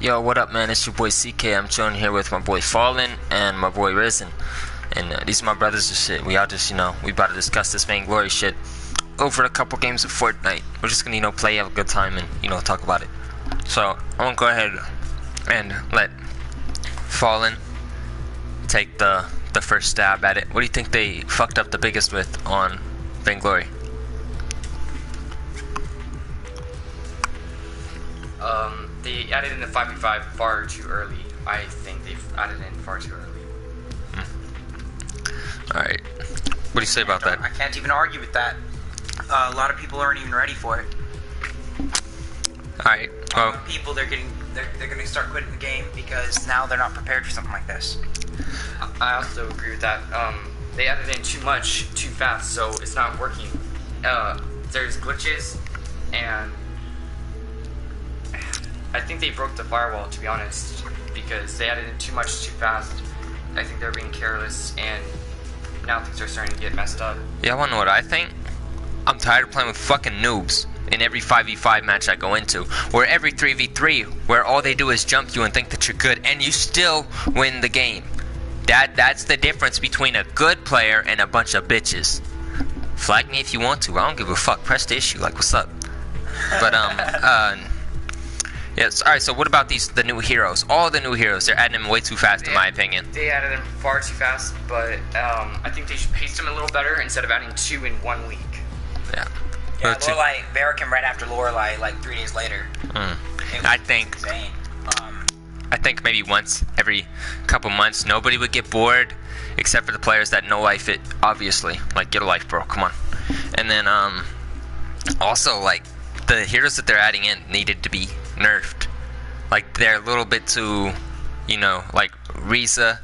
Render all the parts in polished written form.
Yo, what up, man? It's your boy CK. I'm chilling here with my boy Fallen and my boy Risen. And these are my brothers and shit. We all just, we about to discuss this Vainglory shit over a couple games of Fortnite. We're just gonna, play, have a good time, and, talk about it. So, I'm gonna go ahead and let Fallen take the first stab at it. What do you think they fucked up the biggest with on Vainglory? They added in the 5v5 far too early. I think they've added in far too early. Alright. What do you say about that? I can't even argue with that. A lot of people aren't even ready for it. Alright. Well, people they're gonna start quitting the game because now they're not prepared for something like this. I also agree with that. They added in too much too fast, so it's not working. There's glitches, and I think they broke the firewall, to be honest, because they added in too much too fast. I think they're being careless, and now things are starting to get messed up. Yeah, I wanna know what I think? I'm tired of playing with fucking noobs in every 5v5 match I go into, or every 3v3 where all they do is jump you and think that you're good, and you still win the game. That's the difference between a good player and a bunch of bitches. Flag me if you want to. I don't give a fuck. Press the issue. Like, what's up? But yes. All right. So what about the new heroes? All the new heroes. They're adding them way too fast, in my opinion. They added them far too fast, but I think they should pace them a little better instead of adding 2 in 1 week. Yeah. Yeah, Lorelei, Vera came right after Lorelei, like 3 days later. I think. Insane. I think maybe once every couple months, nobody would get bored, except for the players that no life it. Obviously, like, get a life, bro. Come on. And then also, like, the heroes that they're adding in needed to be nerfed. Like, they're a little bit too, like Reza.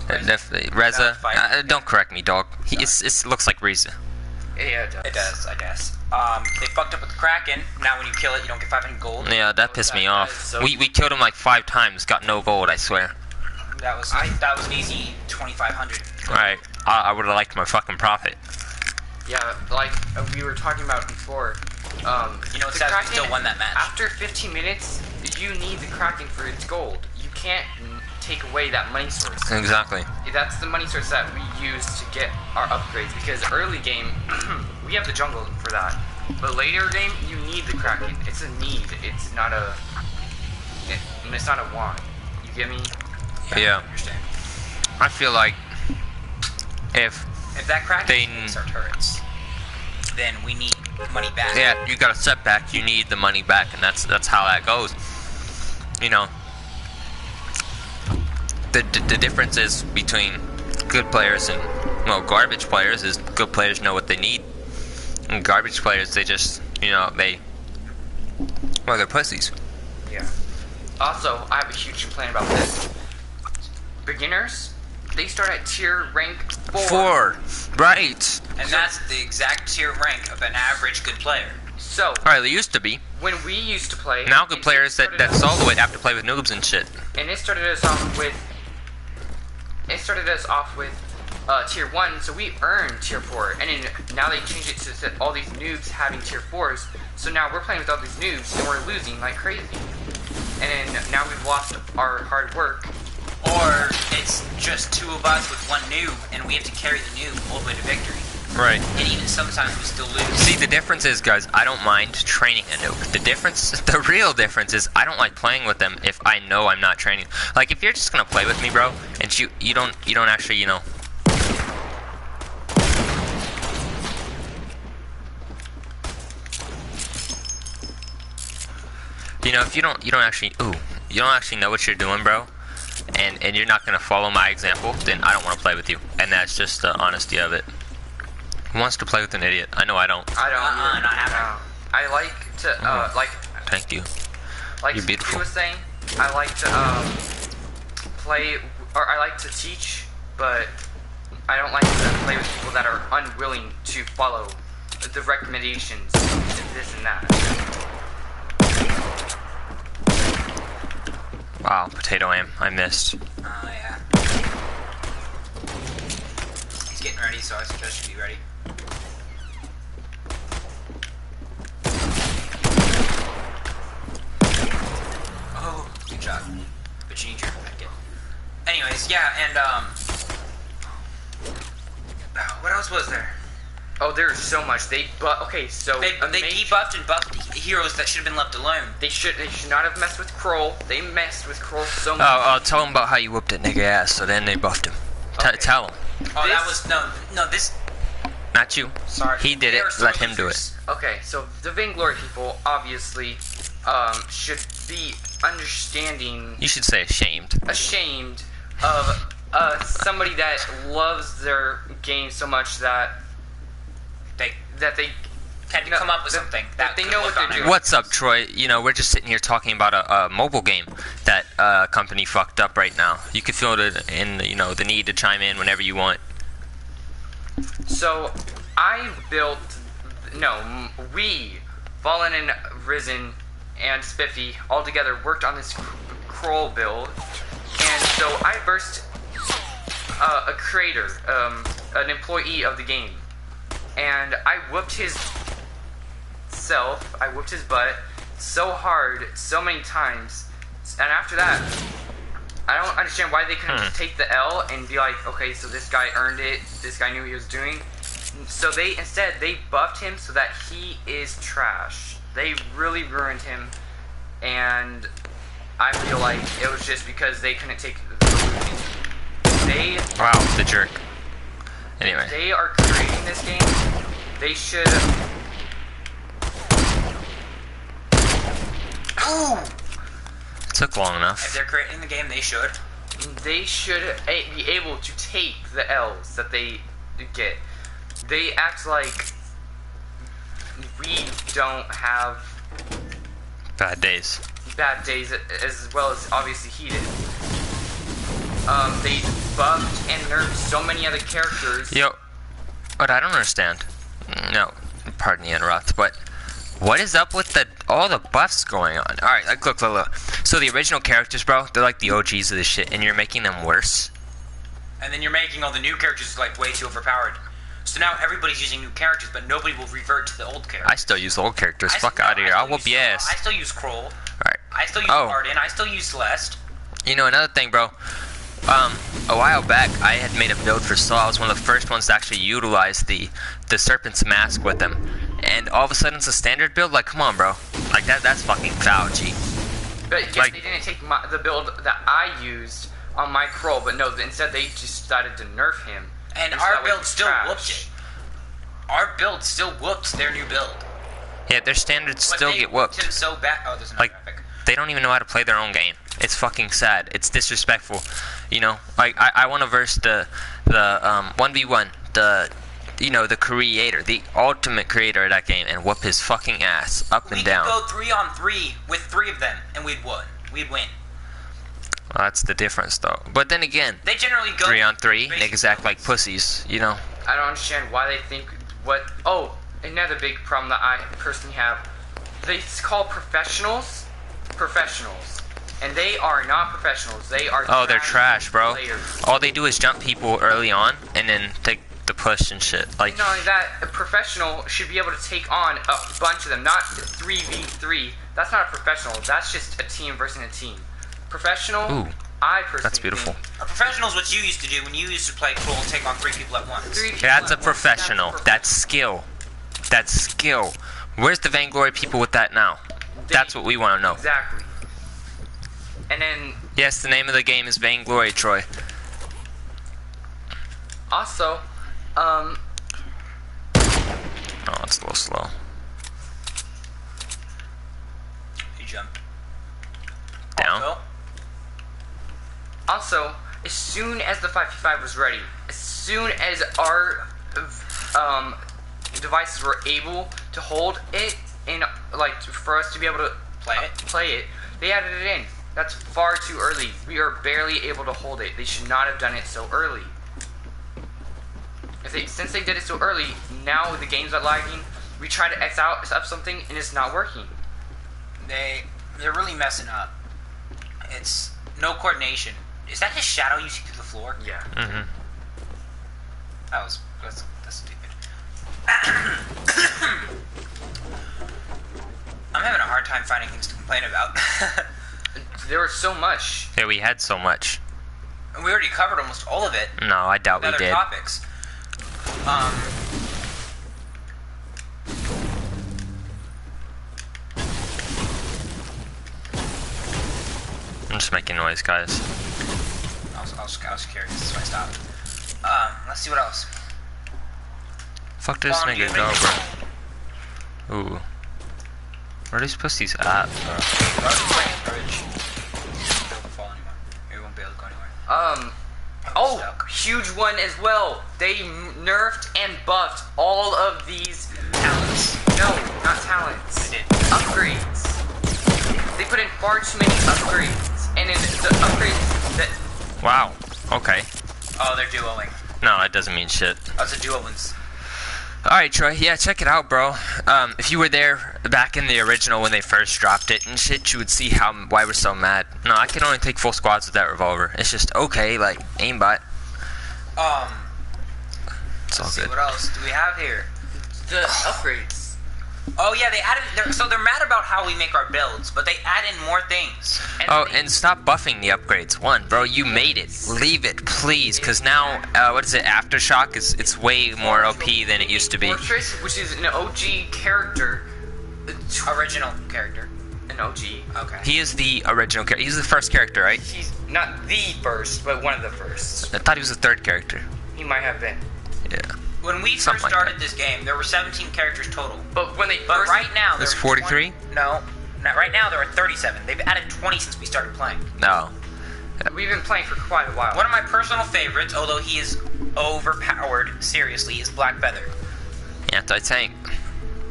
Reza. Don't correct me, dog. It looks like Reza. Yeah, it does. It does, I guess. They fucked up with the Kraken. Now when you kill it, you don't get 500 gold. Yeah, that pissed me off. So we killed him like 5 times, got no gold, I swear. That was an easy 2,500. Alright, I would have liked my fucking profit. Yeah, like we were talking about before. It's sad we still won that match. After 15 minutes, you need the Kraken for its gold. You can't take away that money source. Exactly. That's the money source that we use to get our upgrades, because early game, we have the jungle for that. But later game, you need the Kraken. It's a need. It's not a... It's not a want. You get me? Yeah. I understand. I feel like if that Kraken makes our turrets, then we need money back. Yeah, you got a setback, you need the money back, and that's how that goes. The difference is between good players and, garbage players is good players know what they need. And garbage players, they just, they're pussies. Yeah. Also, I have a huge complaint about this. Beginners, they start at tier rank 4. Right. And that's the exact tier rank of an average good player. So, alright, they used to be. When we used to play... Now good players that solo it have to play with noobs and shit. And it started us off with... tier 1, so we earned tier 4, and then now they changed it to all these noobs having tier 4s, so now we're playing with all these noobs, and we're losing like crazy. And then now we've lost our hard work. Or it's just 2 of us with 1 noob, and we have to carry the noob all the way to victory. Right. And even sometimes we still lose. See, the difference is, guys, I don't mind training a noob. The real difference is I don't like playing with them if I know I'm not training. Like, if you're just gonna play with me, bro, and you don't actually, if you don't actually know what you're doing, bro, and you're not gonna follow my example, then I don't want to play with you. And that's just the honesty of it. Who wants to play with an idiot? I know I don't. I don't. Not happening. I like to Thank you. Like you're beautiful. He was saying, I like to play, or I like to teach, but I don't like to play with people that are unwilling to follow the recommendations and this and that. Wow, potato aim. I missed. Oh, yeah. He's getting ready, so I suggest you be ready. Oh, good job. But you need your packet. Anyways, yeah, and what else was there? Oh, there's so much. Okay, so They debuffed and buffed heroes that should have been left alone. They should not have messed with Kroll. They messed with Kroll so much. Oh, tell them about how you whooped that nigga ass. So then they buffed him. Okay. Tell him. Oh, that was no. This. Not you. Sorry. He did it. Let him do it. Okay, so the Vainglory people obviously should be understanding. You should say ashamed. Ashamed of somebody that loves their game so much that they had to come up with something that they know what they're doing. What's up, Troy? You know, we're just sitting here talking about a mobile game that company fucked up right now. You can feel it in the need to chime in whenever you want. So we, Fallen and Risen and Spiffy all together worked on this Kroll build, and so I versed a creator, an employee of the game, and I whooped his butt so hard, so many times, and after that, I don't understand why they couldn't just take the L and be like, okay, so this guy earned it, this guy knew what he was doing. So they buffed him so that he is trash. They really ruined him, and I feel like it was just because they couldn't take the losing. Wow, the jerk. Anyway. They are creating this game. They should. Ooh! Took long enough. If they're creating the game, they should. They should be able to take the L's that they get. They act like we don't have bad days. Bad days as well as obviously he did. They buffed and nerfed so many other characters. Yo, but I don't understand. No, pardon the interrupt, but what is up with all the buffs going on? Alright, look. So the original characters, bro, they're like the OGs of this shit, and you're making them worse? And then you're making all the new characters like way too overpowered. So now everybody's using new characters, but nobody will revert to the old characters. I still use the old characters. Fuck out of here. I'll whoop your ass. I still use Kroll. Alright. I still use Arden. I still use Celeste. You know, another thing, bro. A while back, I had made a build for Saul. I was one of the first ones to actually utilize the Serpent's Mask with him. And all of a sudden, it's a standard build? Like, come on, bro. Like, that's fucking foul, G. But yes, like, they didn't take the build that I used on my Kroll, but no, instead they just decided to nerf him. And our build still whooped it. Our build still whooped their new build. Yeah, their standards still get whooped. Him so bad. Oh, there's another graphic. They don't even know how to play their own game. It's fucking sad. It's disrespectful. You know, like I want to verse the 1v1, the creator, the ultimate creator of that game, and whoop his fucking ass up and down. We could go 3-on-3 with 3 of them, and we'd win. We'd win. Well, that's the difference, though. But then again, they generally go 3-on-3. Niggas act like pussies, you know. I don't understand why they think what. Oh, another big problem that I personally have. They call professionals, and they are not professionals. They are. Oh, they're trash, bro. Players. All they do is jump people early on, and then take the push and shit. Like, not only that, a professional should be able to take on a bunch of them, not 3v3. That's not a professional. That's just a team versus a team. Professional. Ooh, I personally. that's beautiful. A professional is what you used to do when you used to play Kroll and take on 3 people at once. That's a professional. That's skill. That's skill. Where's the Vainglory people with that now? That's what we want to know. Exactly. And then. Yes, the name of the game is Vainglory, Troy. Also, Oh, it's a little slow. You jump. Down. Also, as soon as the 5v5 was ready, as soon as our devices were able to hold it, and like for us to be able to play it, they added it in. That's far too early. We are barely able to hold it. They should not have done it so early. Since they did it so early, now the games are lagging. We try to X out something and it's not working. They're really messing up. It's no coordination. Is that his shadow you see through the floor? Yeah. Mm-hmm. That's stupid. I'm having a hard time finding things to complain about. There was so much. Yeah, we had so much. And we already covered almost all of it. No, I doubt we Other did. topics. I'm just making noise, guys. I was curious, so I stopped. Let's see what else. Fuck this Spawn, nigga do go, you bro. Ooh. Where are these pussies at, bro? You won't be able to go anywhere. Oh, Stuck. huge one as well. They nerfed and buffed all of these talents. No, not talents. They did. Upgrades. They put in far too many upgrades, and in the upgrades that Wow. Okay. Oh, they're duoing. No, that doesn't mean shit. That's a duo ones. Alright, Troy. Yeah, check it out, bro. If you were there back in the original when they first dropped it and shit, you would see why we're so mad. No, I can only take full squads with that revolver. It's just okay, like, aimbot. It's all Let's see good. what else do we have here. the upgrades. Oh yeah, they added. So they're mad about how we make our builds, but they add in more things. Oh, and stop buffing the upgrades. One, bro, you made it. Leave it, please, because now, what is it, Aftershock? It's way more OP than it used to be. Fortress, which is an OG character. Original character. An OG. Okay. He is the original character. He's the first character, right? He's not the first, but one of the first. I thought he was the third character. He might have been. Yeah. When we Something first like started that. this game, there were 17 characters total. But when they But first, right now, There's there are 43? 20 No, not right now there are 37. They've added 20 since we started playing. No. we've been playing for quite a while. One of my personal favorites, although he is overpowered, seriously, is Black Feather. Anti-tank.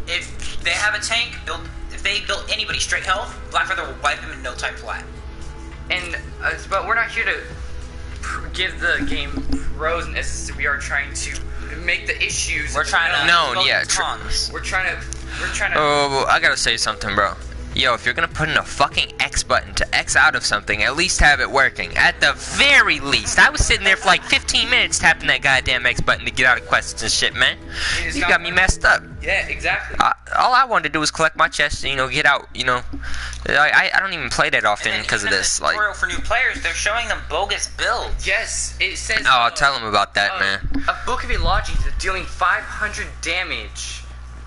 If they have a tank, if they build anybody straight health, Black Feather will wipe him in no time flat. And but we're not here to give the game pros and necessary. We are trying to make the issues. We're trying to No, vote yeah, cons. We're trying to. Oh, well, I gotta say something, bro. Yo, if you're gonna put in a fucking X button to X out of something, at least have it working. At the very least. I was sitting there for like 15 minutes tapping that goddamn X button to get out of quests and shit, man. It is You not got me messed up. Yeah, exactly. All I wanted to do was collect my chest and, get out, I don't even play that often And because of even in this. the Like, tutorial for new players, they're showing them bogus builds. Yes, it says. oh, I'll tell them about that, man. A book of Elogies dealing 500 damage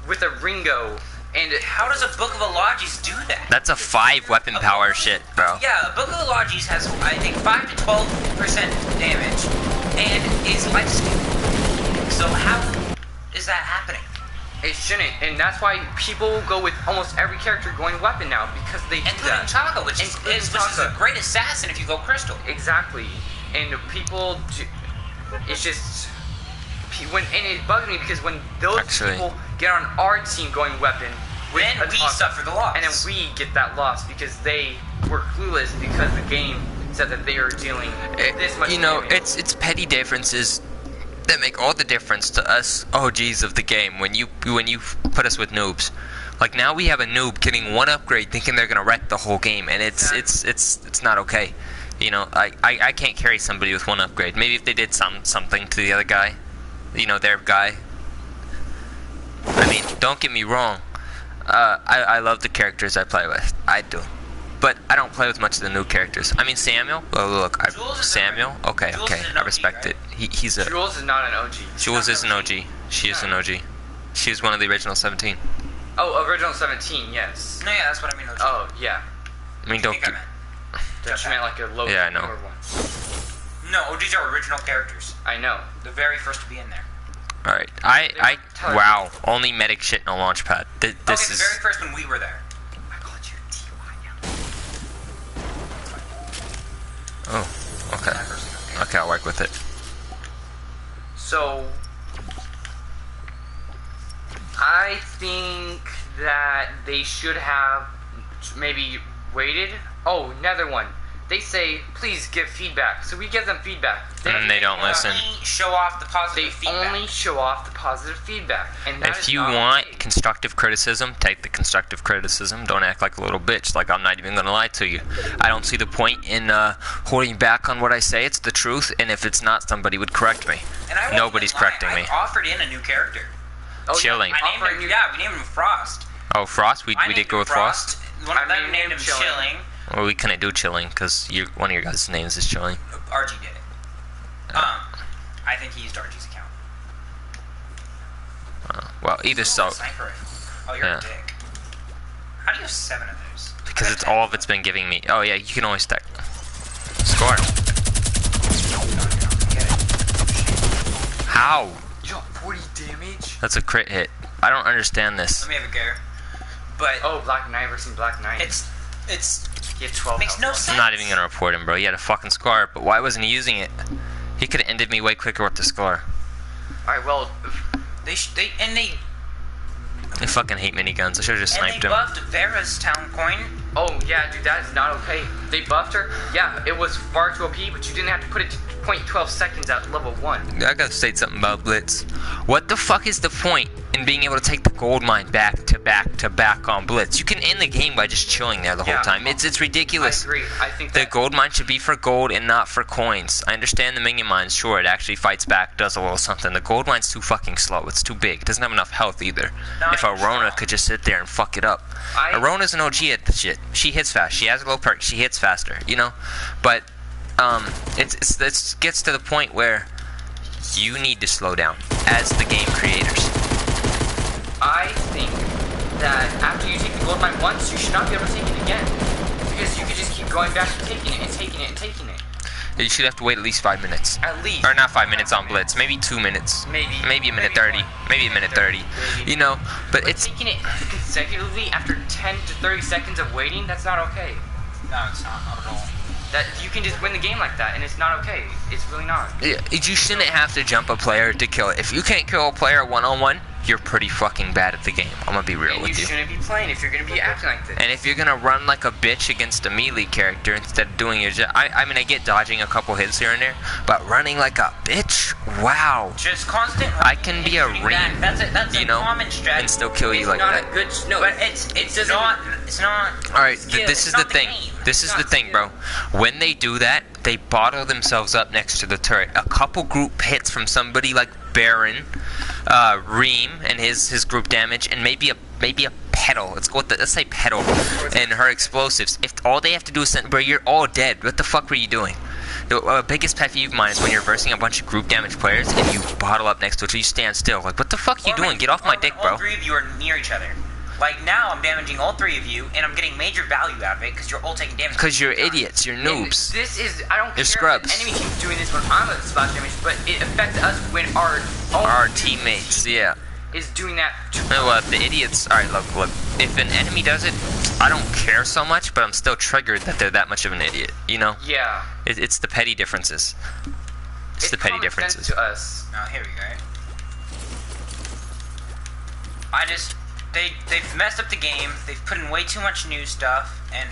with a Ringo, and How does a Book of Elogies do that? That's a 5 weapon power shit, bro. Yeah, a Book of Elogies has, I think, 5 to 12% damage, and is lifesteal. So how is that happening? it shouldn't. And that's why people go with almost every character going weapon now, because they do Including that. Chaka, which is Including a great assassin if you go Crystal. Exactly. And people do, it's just and it bugs me because when those Actually- people get on our team going weapon, with Then a we Chaka, suffer the loss. and then we get that loss because they were clueless because the game said that they are dealing this much damage. it's petty differences that make all the difference to us OGs of the game when you put us with noobs. Like, now we have a noob getting one upgrade thinking they're gonna wreck the whole game, and it's not okay. I can't carry somebody with one upgrade. Maybe if they did something to the other guy, their guy. I mean, don't get me wrong. I love the characters I play with. I do. But I don't play with much of the new characters. I mean, Samuel. Oh, look, Jules is Samuel. Okay, Jules okay, is an I OG, respect right? it. He's a. Jules is not an OG. Jules is an OG. She is an OG. She was one of the original 17. Oh, original 17, yes. No, yeah, that's what I mean. OG. Oh, yeah. I mean, I don't. think I meant. That you meant like a low Yeah, I know. newer one. No, OGs are original characters. I know. The very first to be in there. All right. Wow. Only medic shit in a launch pad. This Okay, the is. very first when we were there. I called you TY. Oh. Okay. Okay, I'll work with it. So, I think that they should have maybe waited. Oh, another one. They say, please give feedback. So we give them feedback. And they don't listen. Only show off the positive They feedback. only show off the positive feedback. And that If is you not want okay. constructive criticism, take the constructive criticism. Don't act like a little bitch. Like, I'm not even gonna lie to you. I don't see the point in holding back on what I say. It's the truth, and if it's not, somebody would correct me. And I won't Nobody's even lie, correcting me. I offered in a new character. Oh, yeah, Chilling. I named him, we named him Frost. Oh, Frost? We I did named go him with Frost? One of I them named him Chilling. Well, we couldn't do chilling because one of your guys' names is chilling. RG did it. I think he used RG's account. Well, either so. Sniper rifle. Oh, you're a dick. How do you have 7 of those? Because it's all of it's been giving me. Oh yeah, you can always stack. Score. How? You got 40 damage? That's a crit hit. I don't understand this. Let me have a go. But oh, Black Knight versus Black Knight. It's he had 12. Makes no sense. I'm not even gonna report him, bro. He had a fucking scar, but why wasn't he using it? He could have ended me way quicker with the scar. Alright, well, They I fucking hate miniguns. I should have just sniped they him. buffed Vera's town coin. oh yeah, dude, that is not okay. They buffed her. Yeah, it was far too OP, but you didn't have to put it to 0.12 seconds at level 1. I gotta say something about Blitz. What the fuck is the point in being able to take the gold mine back to back to back on Blitz? You can end the game by just chilling there the whole time. It's ridiculous. I agree. I think The that gold mine should be for gold and not for coins. I understand the minion mine, sure, it actually fights back, does a little something. The gold mine's too fucking slow. It's too big. It doesn't have enough health either. Not If even Arona strong. could just sit there and fuck it up. Arona's an OG at the shit. She hits fast. She has a low perk. She hits faster, you know? But it gets to the point where you need to slow down as the game creators. I think that after you take the gold mine once, you should not be able to take it again. Because you could just keep going back and taking it and taking it and taking it. You should have to wait at least 5 minutes. At least. Or not 5 minutes on Blitz, maybe 2 minutes. Maybe a minute 30. Maybe a minute 30. You know, but it's taking it consecutively after 10 to 30 seconds of waiting, that's not okay. No, it's not at all. That you can just win the game like that, and it's not okay. It's really not. you shouldn't have to jump a player to kill it. If you can't kill a player one-on-one, you're pretty fucking bad at the game. I'm gonna be real And with you you. shouldn't be playing if you're gonna be acting like this. And if you're gonna run like a bitch against a melee character instead of doing your job, I mean, I get dodging a couple hits here and there, but running like a bitch, wow. Just constant. I can be a shooting ream, back. That's you a know, common strategy. and still kill you It's like not that. a good. No, But it's not. It's not. All right, skill. this It's is the not thing. game. This is It's the not thing, skill. bro. When they do that, they bottle themselves up next to the turret. A couple group hits from somebody like Baron, Reem, and his group damage, and maybe a Petal. Let's say Petal, and her explosives. If all they have to do is send, bro, you're all dead. What the fuck were you doing? The biggest pet peeve of mine is when you're versing a bunch of group damage players and you bottle up next to it, so you stand still. Like, what the fuck are you Or doing? when- Get off my or dick, when bro. All 3 of you are near each other. Like now, I'm damaging all 3 of you, and I'm getting major value out of it because you're all taking damage. Because you're idiots. You're And noobs. this is. I don't You're care scrubs. if the enemy keeps doing this when I'm at splash damage, but it affects us when our own Our teammates, yeah. is doing that. Well, if the idiots. Alright, look. If an enemy does it, I don't care so much, but I'm still triggered that they're that much of an idiot. You know? Yeah. It's the petty differences. It's the petty common sense differences. to us. Now here we go. They've messed up the game. They've put in way too much new stuff, and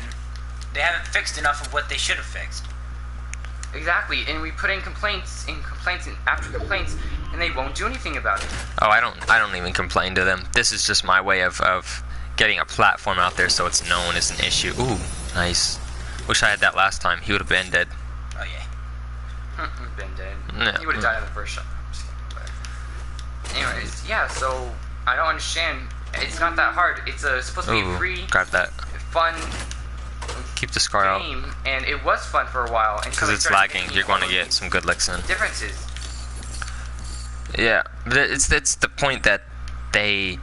they haven't fixed enough of what they should have fixed. Exactly, and we put in complaints and after complaints, and they won't do anything about it. Oh, I don't even complain to them. This is just my way of getting a platform out there so it's known as an issue. Ooh, nice. Wish I had that last time. He would have been dead. Oh yeah. We've been dead. Yeah. He would have died in the first shot. I'm just kidding, but anyways, yeah. So I don't understand. It's not that hard. It's supposed to be a Ooh, free, grab that. fun Keep the scar out. game, and it was fun for a while. Because it's lagging. You're going to get some good licks in. differences. Yeah, but it's the point that they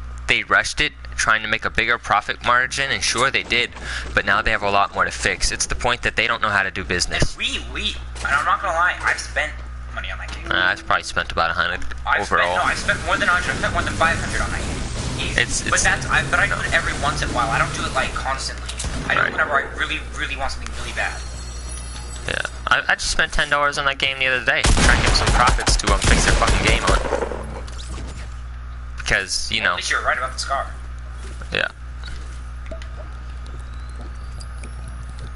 rushed it, trying to make a bigger profit margin, and sure they did, but now they have a lot more to fix. It's the point that they don't know how to do business. And I'm not gonna lie, I've spent money on that game. I've probably spent about 100 overall. I've spent more than 100. I've spent more than 500 on that game. Easy. But I do it every once in a while. I don't do it like constantly. I do it whenever I really, really want something really bad. Yeah, I just spent $10 on that game the other day, trying to get some profits to fix their fucking game on. Because, you know. At least you're right about the scar. Yeah.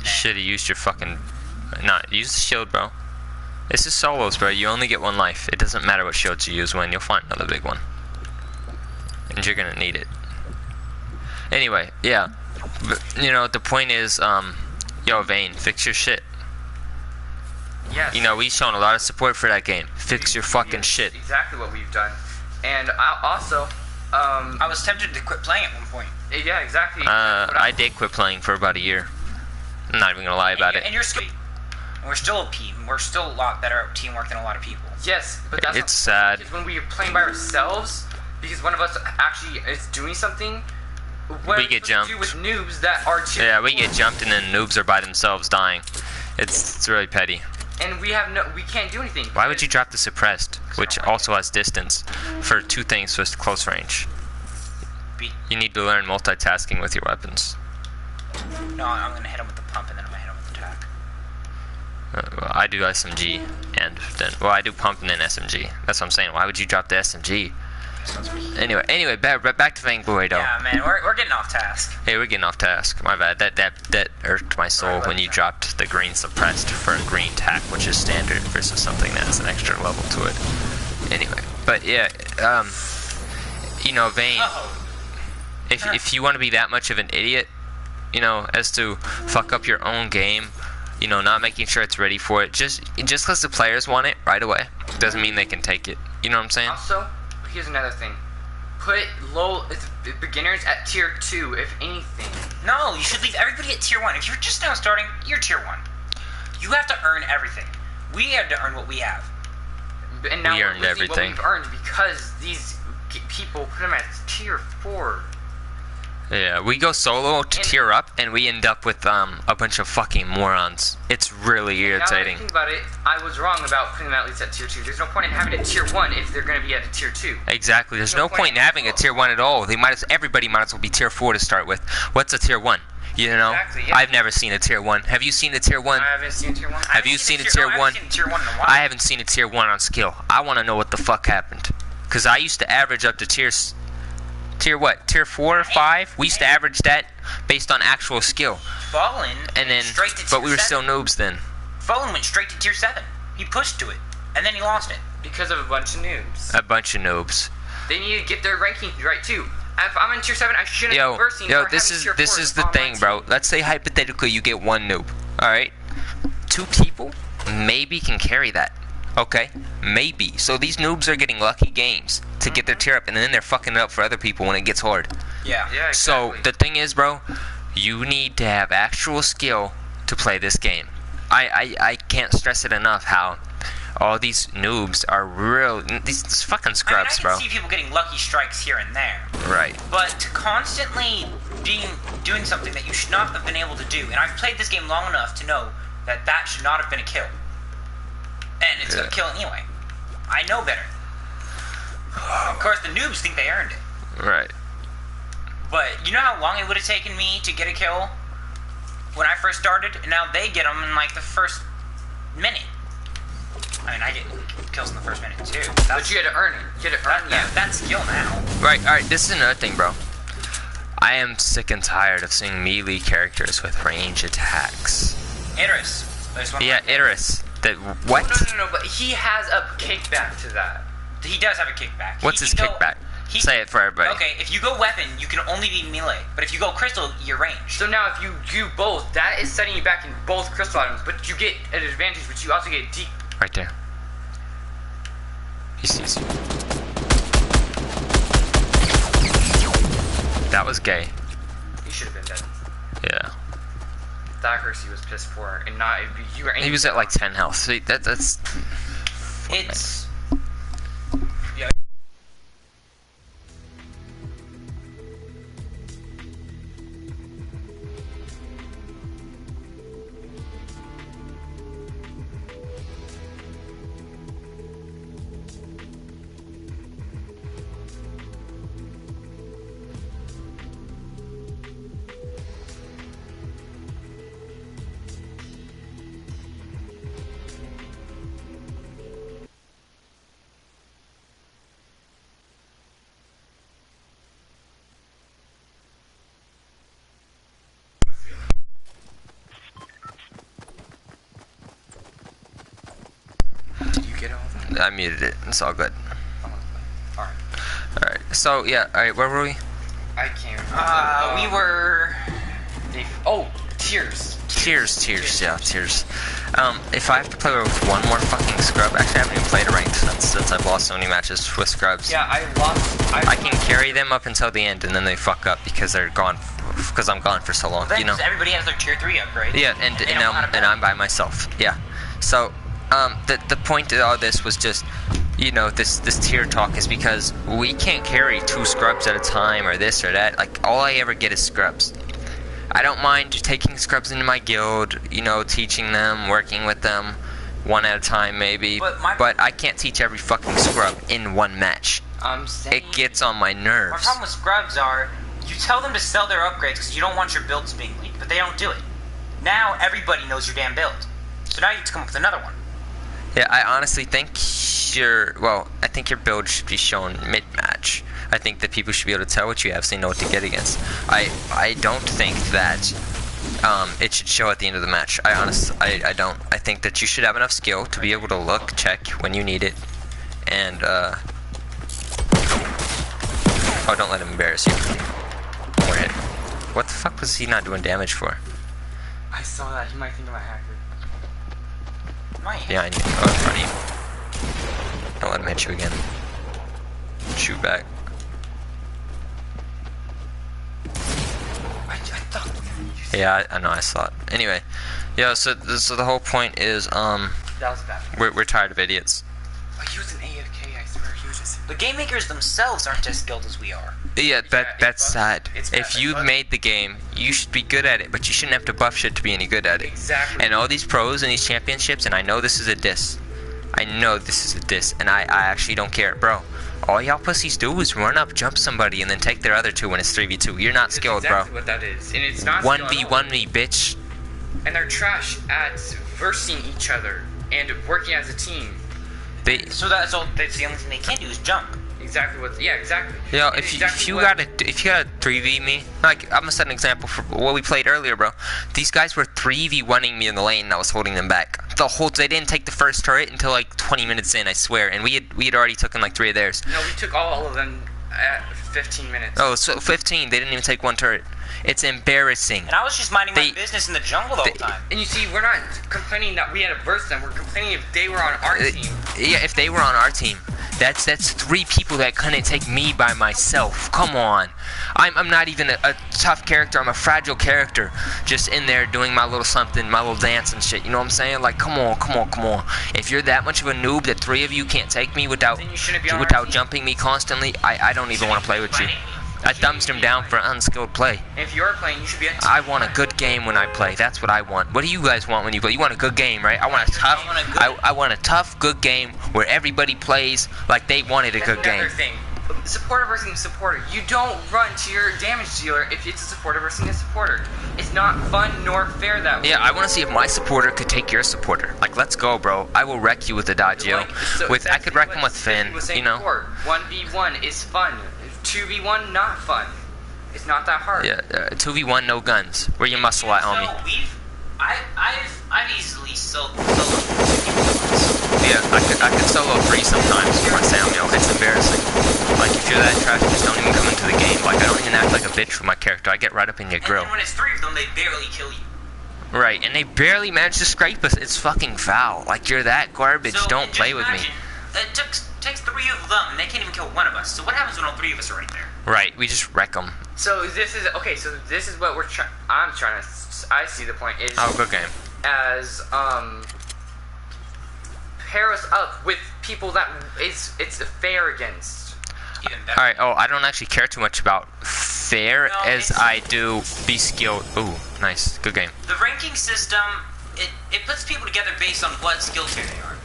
Should have used your fucking. Use the shield, bro. This is solos, bro. You only get one life. It doesn't matter what shields you use when you'll find another big one. And you're gonna need it. Anyway, yeah. But, you know, the point is, yo, Vane, fix your shit. Yes. You know, we've shown a lot of support for that game. Fix your fucking shit. Exactly what we've done. And I also, I was tempted to quit playing at one point. yeah, exactly. I did quit playing for about a year. I'm not even gonna lie about it. And you're still, and we're still OP. We're still a lot better at teamwork than a lot of people. Yes, but that's It's sad. Because when we are playing by ourselves, because one of us actually is doing something, what We are get supposed to jumped. do with noobs that are tier Yeah, we 4? get jumped and then noobs are by themselves dying. It's really petty. And we can't do anything. Why would you drop the suppressed, which also has distance, for 2 things with close range? You need to learn multitasking with your weapons. No, I'm gonna hit him with the pump and then I'm gonna hit him with the attack. Well, I do SMG and then I do pump and then SMG. That's what I'm saying. Why would you drop the SMG? Anyway, back to Vainglory though. Yeah, man, we're getting off task. Hey, we're getting off task. My bad. That irked my soul when you dropped the green suppressed for a green tack, which is standard, versus something that has an extra level to it. Anyway, but yeah, you know, Vayne. If you want to be that much of an idiot, you know, as to fuck up your own game, you know, not making sure it's ready for it, just because the players want it right away, doesn't mean they can take it. You know what I'm saying? Also, here's another thing. Put beginners at tier 2, if anything. No, you should leave everybody at tier 1. If you're just now starting, you're tier 1. You have to earn everything. We had to earn what we have. And now We earned we're losing everything. what we've earned because these people put them at tier 4. Yeah, we go solo to tier up, and we end up with a bunch of fucking morons. It's really Now that I irritating. think about it, I was wrong about putting them at least at tier 2. There's no point in having a tier 1 if they're going to be at a tier 2. Exactly. There's no point in having a tier 1 at all. Everybody might as well be tier 4 to start with. What's a tier 1? You know? Exactly, yeah. I've never seen a tier 1. Have you seen a tier 1? I haven't seen tier 1. Have you seen a tier 1? I haven't seen tier 1 in a while. I haven't seen a tier 1 on skill. I want to know what the fuck happened. Because I used to average up to tier what? Tier 4 or 5? We used to average that based on actual skill. Fallen And then, straight to tier but we were 7. still noobs then. Fallen went straight to tier 7. He pushed to it, and then he lost it. Because of a bunch of noobs. A bunch of noobs. They need to get their ranking right too. If I'm in tier 7, I shouldn't be versing or this having is tier 4 the on my thing, team. bro. Let's say hypothetically you get 1 noob. All right, 2 people maybe can carry that. Okay, maybe. So these noobs are getting lucky games to get their tier up, and then they're fucking it up for other people when it gets hard. Yeah. Yeah, exactly. So the thing is, bro, you need to have actual skill to play this game. I can't stress it enough how all these noobs are these fucking scrubs, I bro. can see people getting lucky strikes here and there, Right. but to constantly doing something that you should not have been able to do, and I've played this game long enough to know that should not have been a kill, and it's a kill anyway. I know better. Of course, the noobs think they earned it. Right. But you know how long it would have taken me to get a kill when I first started? And now they get them in like the first minute. I mean, I get kills in the first minute too. But you had to earn it. You had to earn Yeah, that. that's skill now. Right, alright, this is another thing, bro. I am sick and tired of seeing melee characters with range attacks. Idris. There's one Yeah, more. Idris. What? No, but he has a kickback to that. He does have a kickback. What's He his can go- kickback? Say it for everybody. Okay, if you go weapon, you can only be melee. But if you go crystal, you're ranged. So now if you do both, that is setting you back in both crystal items, but you get an advantage, but you also get deep. Right there. He sees you. That was gay. You should have been dead. Yeah. That Hersey was pissed for, and not you were. He was at like 10 health. See, that's. It's... Did you get all that? I muted it. It's all good. Alright. Alright. So, yeah. Alright, where were we? I can't remember. we were... Tears. Tears. If I have to play with one more fucking scrub, actually I haven't even played a ranked since I've lost so many matches with scrubs. Yeah, I lost. I can carry them up until the end, and then they fuck up because they're gone because I'm gone for so long. Then You know. everybody has their tier 3 upgrade. Yeah, and I'm by myself. Yeah. So the point of all this was just, you know, this tier talk is because we can't carry 2 scrubs at a time or this or that. Like, all I ever get is scrubs. I don't mind taking scrubs into my guild, you know, teaching them, working with them, one at a time maybe. But I can't teach every fucking scrub in one match. I'm saying It gets on my My nerves. problem with scrubs are, you tell them to sell their upgrades because you don't want your builds being leaked, but they don't do it. Now everybody knows your damn build. So now you have to come up with another one. Yeah, I honestly think I think your build should be shown mid-match. I think that people should be able to tell what you have so you know what to get against. I don't think that it should show at the end of the match. I don't. I think that you should have enough skill to be able to look, check when you need it, and oh, don't let him embarrass you. More hit. What the fuck was he not doing damage for? I saw that. He might think I'm a hacker. Yeah, I knew. Oh, in front of you. Don't let him hit you again. Shoot back. I thought. Yeah, I know. I saw it. Anyway, yeah. So the whole point is, That was bad. we're tired of idiots. Oh, he was an AFK. I swear he was just. The game makers themselves aren't as skilled as we are. Yeah, that's sad. It's bad. If you've made the game, you should be good at it, but you shouldn't have to buff shit to be any good at it. Exactly. And all these pros and these championships, and I know this is a diss. I know this is a diss, and I actually don't care, bro. All y'all pussies do is run up, jump somebody, and then take their other 2 when it's 3v2. You're not That's skilled, exactly bro. what that is, and it's not 1v1 me, bitch. And they're trash at versing each other and working as a team. So that's the only thing they can do is jump. Exactly what. Yeah, exactly. You know, And if exactly you what- gotta 3v me, like I'm gonna set an example for what we played earlier, bro. These guys were 3v1ing me in the lane, and I was holding them back. They didn't take the first turret until like 20 minutes in, I swear, and we had already taken like 3 of theirs. No, we took all of them at 15 minutes. Oh, so 15. They didn't even take 1 turret. It's embarrassing. And I was just minding my business in the jungle the whole time. And you see, we're not complaining that we had to verse them. We're complaining if they were on our team. Yeah, if they were on our team, that's 3 people that couldn't take me by myself. Come on, I'm not even a tough character. I'm a fragile character, just in there doing my little something, my little dance and shit. You know what I'm saying? Like, come on. If you're that much of a noob that 3 of you can't take me without Then you shouldn't be on our team. jumping me constantly, I don't even want to play with you. I thumbs him down for unskilled play. If you're playing, you should be on team. I want a good game when I play. That's what I want. What do you guys want when you play? You want a good game, right? I want a tough, good game where everybody plays like they wanted a good game. Another thing. Supporter versus supporter. You don't run to your damage dealer if it's a supporter versus a supporter. It's not fun nor fair that way. Yeah, I want to see if my supporter could take your supporter. Like, let's go, bro. I will wreck you with a Dodgio. I could wreck him with Finn, you know? 1v1 is fun. 2v1, not fun. It's not that hard. Yeah, 2v1, no guns. Where your muscle at, homie? I've easily sold. Yeah, I could solo 3 sometimes with my Samuel. It's embarrassing. Like, if you're that trash, just don't even come into the game. Like, I don't even act like a bitch with my character. I get right up in your grill. And then when it's 3 of them, they barely kill you. Right, and they barely manage to scrape us. It's fucking foul. Like, you're that garbage. So, Don't play with me. It takes 3 of them, and they can't even kill 1 of us. So what happens when all 3 of us are right there? Right, we just wreck them. So this is okay. So this is what I'm trying to. I see the point is. Oh, good game. As pair us up with people that it's fair against. Even better. Alright, I don't actually care too much about fair as I do be skilled. Ooh, nice. Good game. The ranking system, it puts people together based on what skill tier they are.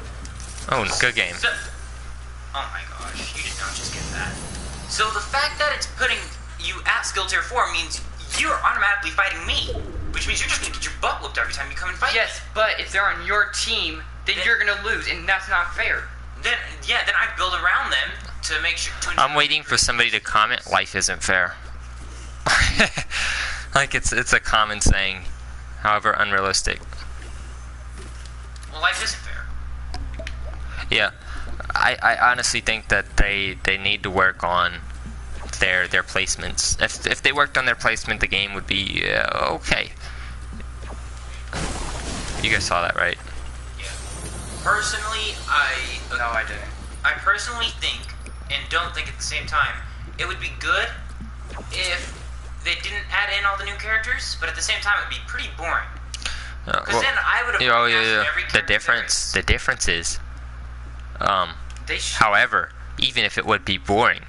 Oh, good game. So, oh my gosh, you did not just get that. So the fact that it's putting you at skill tier 4 means you're automatically fighting me, which means you're just gonna get your butt whooped every time you come and fight. Yes, but if they're on your team, then you're gonna lose, and that's not fair. Then I build around them to make sure. I'm waiting for somebody to comment, life isn't fair. Like, it's a common saying, however unrealistic. Well, life isn't fair. Yeah, I honestly think that they need to work on their placements. If they worked on their placement, the game would be okay. You guys saw that, right? Yeah. Personally, No, I didn't. I personally think, and don't think at the same time, it would be good if they didn't add in all the new characters, but at the same time, it'd be pretty boring. Because Well, then I would have every The character difference is, They should. however, even if it would be boring,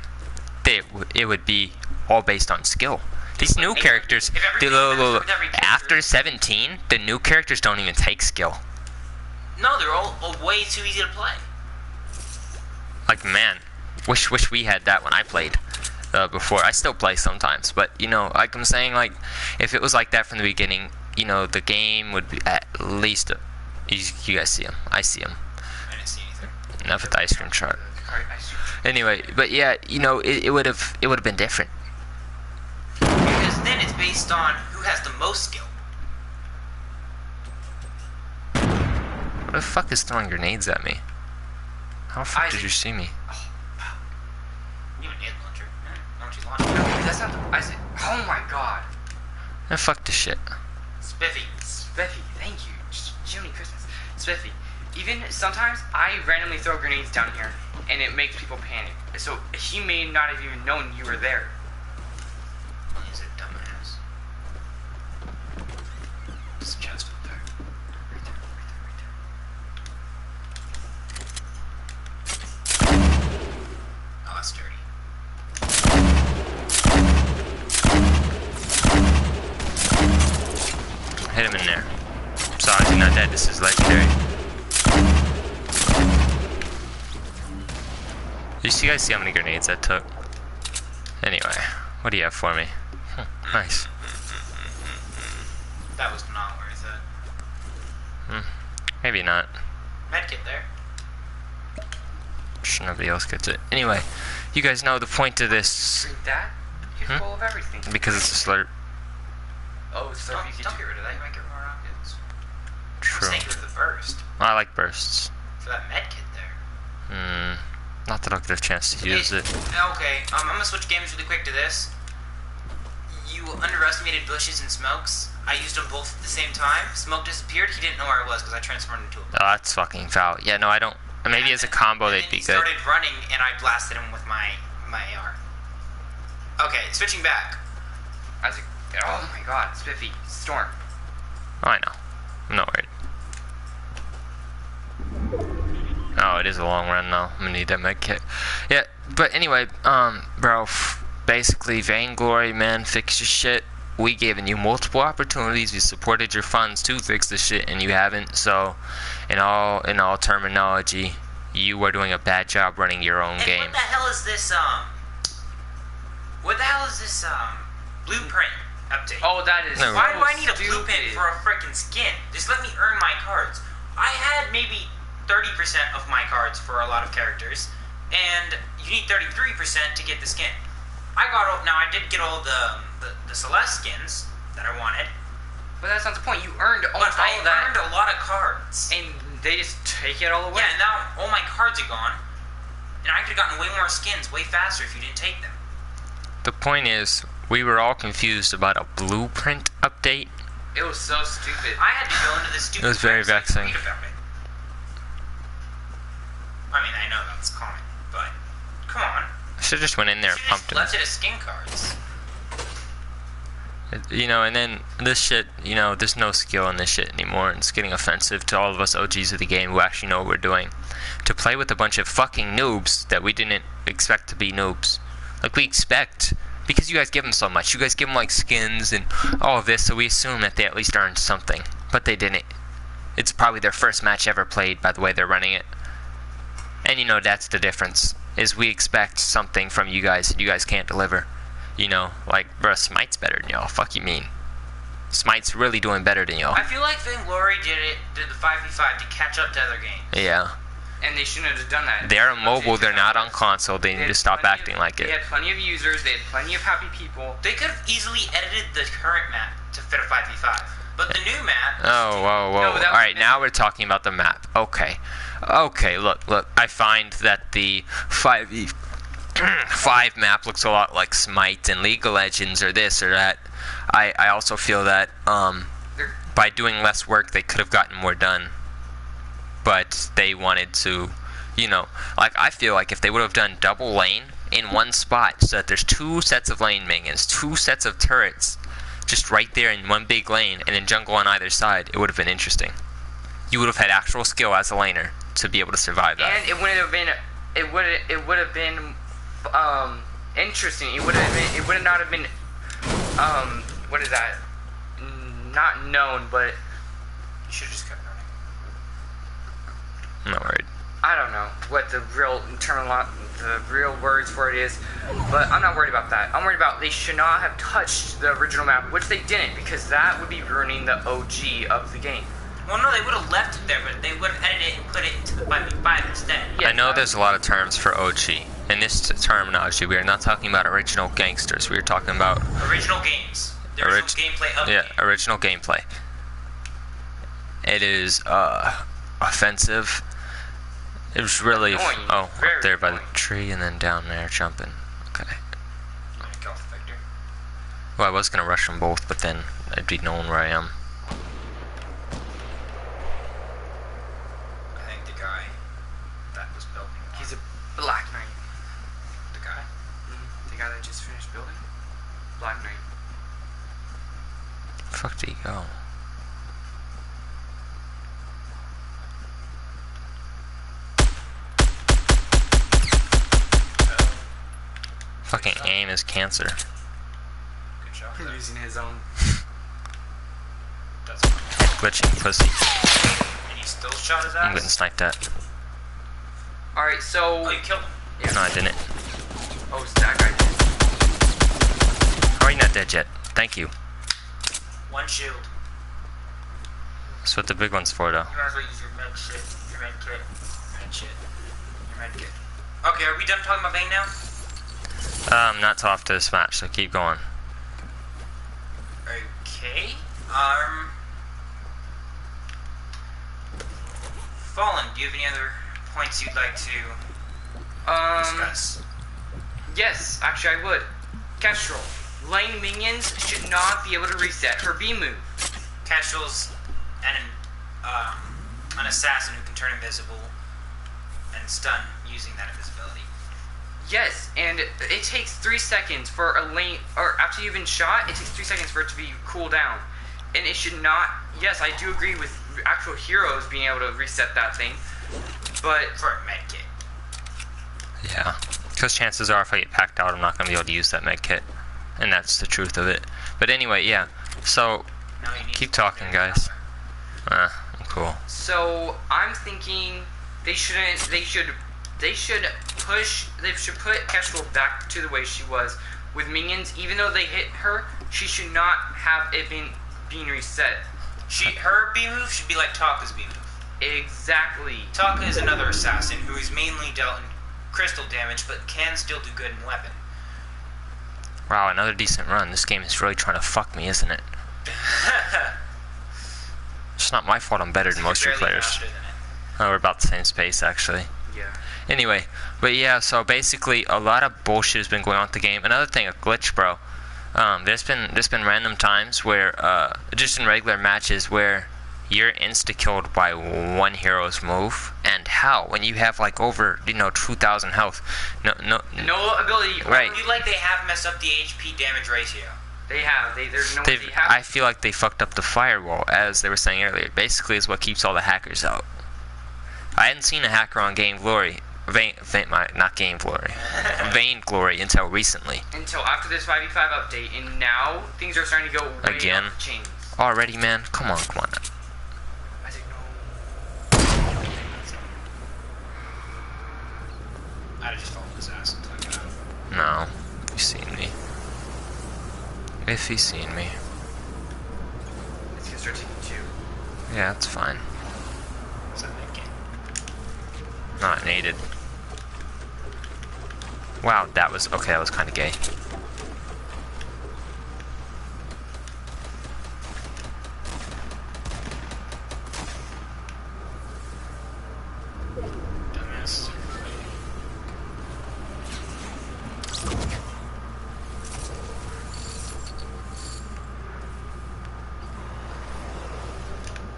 it would be all based on skill. These new characters, if everything was with every character- after 17, the new characters don't even take skill. No, they're all way too easy to play. Like, man, wish we had that when I played before. I still play sometimes, but you know, like I'm saying, like if it was like that from the beginning, you know, the game would be at least. You guys see him? I see him. I didn't see anything. Enough with the ice cream truck. Anyway, but yeah, you know, it would have been different. Because then it's based on who has the most skill. What the fuck is throwing grenades at me? How the fuck did Isaac. you see me? You have a nade launcher. Launch launcher. No, that's not the. I said. Oh my god. Fuck this shit. Spiffy. Spiffy, thank you. Jiminy Christmas. Spiffy. Even sometimes I randomly throw grenades down here and it makes people panic. So he may not have even known you were there. He's a dumbass. There's a chest up there. Right there, right there, Oh, that's dirty. Hit him in there. Sorry, he's not dead. This is legendary. Did you guys see how many grenades that took? Anyway, what do you have for me? Nice. That was not worth it. Maybe not. Medkit there. Sure, nobody else gets it. Anyway, you guys know the point of this Drink that. You're full of everything. because it's a slurp. Oh, so Don't, you could don't get rid of that. You might get more rockets. True. Snake with the burst. I like bursts. For that medkit there. Not that I'll get a chance to use it. Okay, I'm gonna switch games really quick to this. You underestimated bushes and smokes. I used them both at the same time. Smoke disappeared. He didn't know where I was because I transformed into a. Oh, that's fucking foul. Yeah, no, I don't. Maybe as a combo and they'd then be he good. started running, and I blasted him with my AR. Okay, switching back. Isaac. Oh my god, Spiffy. Storm. Oh, I know. I'm not worried. Oh, it is a long run though. I'm gonna need that med kit. Yeah, but anyway, bro, basically, Vainglory, man, fix your shit. We given you multiple opportunities. We supported your funds to fix the shit, and you haven't. So, in all terminology, you are doing a bad job running your own And game. what the hell is this? What the hell is this? Blueprint update. Oh, that is. No. Why do so I need a stupid. blueprint for a freaking skin? Just let me earn my cards. I had maybe 30% of my cards for a lot of characters, and you need 33% to get the skin. I did get all the Celeste skins that I wanted, But that's not the point. You earned but almost I all of that, earned a lot of cards. and they just take it all away. Yeah, now all my cards are gone, and I could have gotten way more skins way faster if you didn't take them. The point is, we were all confused about a blueprint update. It was so stupid. I had to go into this stupid. It was very website to vexing. read about it. I mean, I know that's common, but come on. I should just went in there and You pumped just him. left it as skin cards. You know, and then this shit, you know, there's no skill in this shit anymore, and it's getting offensive to all of us OGs of the game who actually know what we're doing. To play with a bunch of fucking noobs that we didn't expect to be noobs. Like, we expect, because you guys give them so much. You guys give them, like, skins and all of this, so we assume that they at least earned something. But they didn't. It's probably their first match ever played by the way they're running it. And, you know, that's the difference, is we expect something from you guys and you guys can't deliver. You know, like, bruh, Smite's better than y'all. Fuck you mean? Smite's really doing better than y'all. I feel like Vainglory did the 5v5 to catch up to other games. Yeah. And they shouldn't have done that. They're on mobile, they're not on console. They need to stop acting like They it. had plenty of users, they had plenty of happy people. They could have easily edited the current map to fit a 5v5. But the new map... Oh, whoa, whoa. No, that was- Alright, now we're talking about the map. Okay. Okay, look. I find that the 5 map looks a lot like Smite and League of Legends or this or that. I also feel that by doing less work, they could have gotten more done. But they wanted to, you know, like, I feel like if they would have done double lane in one spot so that there's 2 sets of lane minions, 2 sets of turrets just right there in one big lane, and then jungle on either side, it would have been interesting. You would have had actual skill as a laner to be able to survive that. And it would have been interesting. It would not have been what is that? Not known, but You should have just kept running. I'm not worried. I don't know what the real words for it is, but I'm not worried about that. I'm worried about they should not have touched the original map, which they didn't, because that would be ruining the OG of the game. Well, no, they would have left it there, but they would have edited it and put it into the 5v5 instead. Yeah, I know there's a lot of terms for OG. In this terminology, we are not talking about original gangsters. We are talking about Original games. The original gameplay of the game. original gameplay. It is offensive. It was really Annoying. up Very there by the annoying. tree and then down there jumping. Okay. I'm gonna kill the Victor. Well, I was gonna rush them both, but then I'd be knowing where I am. I think the guy that was building. He's a Black Knight. The guy? The guy that just finished building? Black Knight. Fuck did he go? Fucking aim is cancer. Good shot. He's using his own. That's fine. Glitching pussy. And he still shot his I'm getting ass? sniped at. Alright, so. Oh, you killed him. Yeah. No, I didn't. Oh, it's that guy. Oh, you're not dead yet. Thank you. One shield. That's what the big one's for, though. You might as well use your med shit. Your med kit. Med shit. Your med kit. Okay, are we done talking about Vayne now? Not till after this match, so keep going. Okay. Fallen, do you have any other points you'd like to discuss? Yes, actually I would. Kestrel. Lane minions should not be able to reset her B move. Kestrel's an assassin who can turn invisible and stun using that invisibility. Yes, and it takes 3 seconds for a lane, or after you've been shot, it takes 3 seconds for it to be cooled down. And it should not, yes, I do agree with actual heroes being able to reset that thing, but... For a med kit. Yeah. Because chances are if I get packed out, I'm not going to be able to use that med kit. And that's the truth of it. But anyway, yeah. So, Now you need keep to talking, guys. I'm cool. So, I'm thinking they should put Kestrel back to the way she was with minions. Even though they hit her, she should not have it being reset. Her B move should be like Taka's B move. Exactly. Taka is another assassin who is mainly dealt in crystal damage, but can still do good in weapon. Wow, another decent run. This game is really trying to fuck me, isn't it? It's not my fault I'm better than most of your Barely players. faster than it. Oh, we're about the same space, actually. Yeah. Anyway, but yeah, so basically a lot of bullshit has been going on with the game. Another thing, a glitch, bro. There's been random times where, just in regular matches, where you're insta-killed by one hero's move. And how? When you have like over, 2,000 health. No ability. Right. I feel like they have messed up the HP damage ratio. They have. There's no way they have. I feel like they fucked up the firewall, as they were saying earlier. Basically, is what keeps all the hackers out. I hadn't seen a hacker on Vainglory, not Vainglory, Vainglory until recently. Until after this 5v5 update, and now things are starting to go way Again? off the chains. Already, man? Come on. I think no. I'd have just followed his ass until I got out. No. You've seen me. If he's seen me. It's gonna start taking 2. Yeah, that's fine. Is that mid game? Not needed. Wow, that was kind of gay. Dumbass.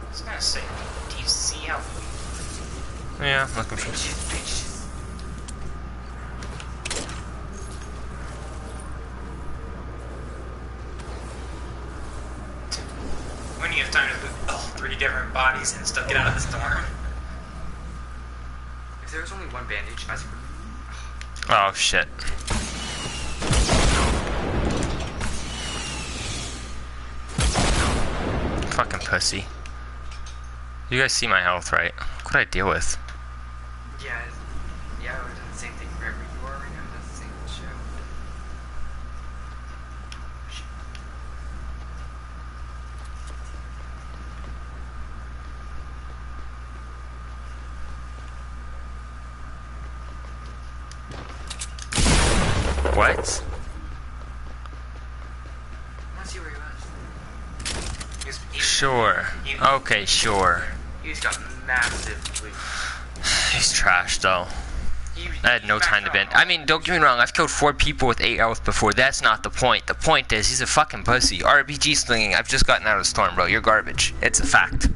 I was gonna say, do you see how Yeah, looking for. when you have time to move 3 different bodies and still get out of the storm. If there was only one bandage, I would. Oh shit. Fucking pussy. You guys see my health, right? What could I deal with? Yeah, we're doing the same thing wherever you are right now. That's the same shit. What? I want to see where he was. Sure. Okay, sure. He's got massive loot. He's trash though. I had no time to bend. I mean, don't get me wrong, I've killed 4 people with 8 health before. That's not the point. The point is, he's a fucking pussy. RPG slinging, I've just gotten out of the storm, bro. You're garbage. It's a fact. And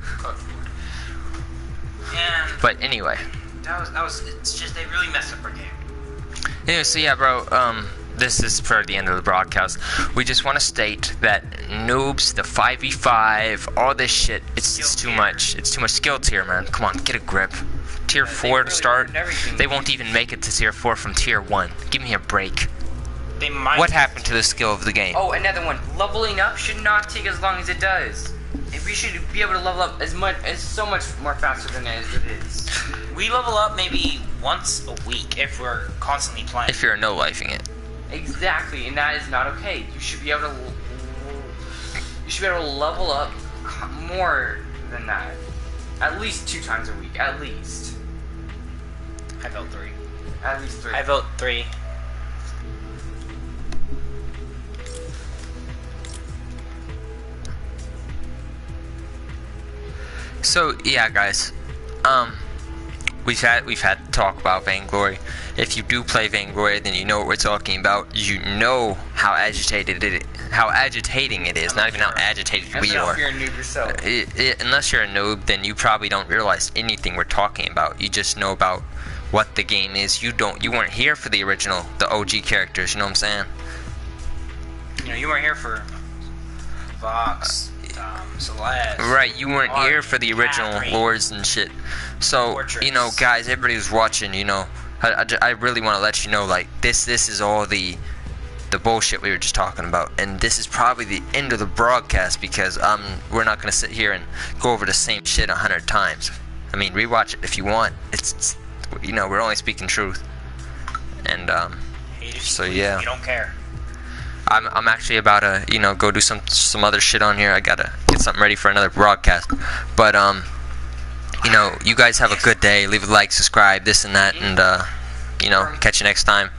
But anyway. it's just, they really messed up our game. Anyway, so yeah, bro, this is for the end of the broadcast. We just want to state that noobs, the 5v5, all this shit, it's too much. It's too much skill tier, man. Come on, get a grip. Tier 4 to start, they won't even make it to tier 4 from tier 1. Give me a break. They might. What happened to the skill of the game? Oh, another one. Leveling up should not take as long as it does. We should be able to level up so much more faster than it is. We level up maybe once a week if we're constantly playing. If you're no-lifing it. Exactly, and that is not okay. You should be able to level up more than that. At least 2 times a week. At least. I vote 3. At least 3. I vote 3. So yeah, guys, we've had talk about Vainglory. If you do play Vainglory, then you know what we're talking about. You know how agitating it is. Not even how agitated we are. Unless you're a noob yourself. Unless you're a noob, then you probably don't realize anything we're talking about. You just know about what the game is. You weren't here for the original, the OG characters. You know what I'm saying? You know, you weren't here for Vox. Celeste. Right, you weren't here for the original Catherine. lores and shit. So, Fortress. you know, guys, everybody who's watching, you know, I really want to let you know, like, this is all the bullshit we were just talking about. And this is probably the end of the broadcast because we're not going to sit here and go over the same shit 100 times. I mean, rewatch it if you want. It's you know, we're only speaking truth. And, so, yeah. You don't care. I'm actually about to, you know, go do some other shit on here. I gotta get something ready for another broadcast. But, you know, you guys have a good day. Leave a like, subscribe, this and that, and, you know, catch you next time.